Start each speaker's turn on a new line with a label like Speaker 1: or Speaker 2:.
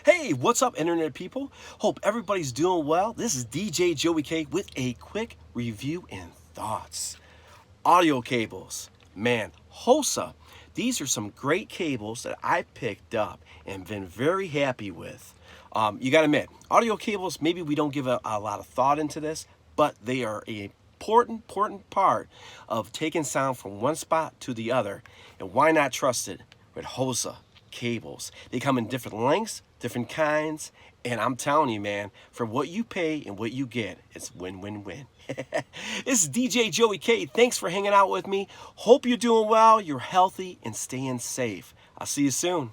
Speaker 1: Hey, what's up, Internet people? Hope everybody's doing well. This is DJ Joey K with a quick review and thoughts. Audio cables. Man, Hosa. These are some great cables that I picked up and been very happy with. You gotta admit, audio cables, maybe we don't give a lot of thought into this, but they are a important part of taking sound from one spot to the other. And why not trust it with Hosa cables? They come in different lengths, different kinds, and I'm telling you, man, for what you pay and what you get, it's win-win-win. This is DJ Joey K. Thanks for hanging out with me. Hope you're doing well, you're healthy, and staying safe. I'll see you soon.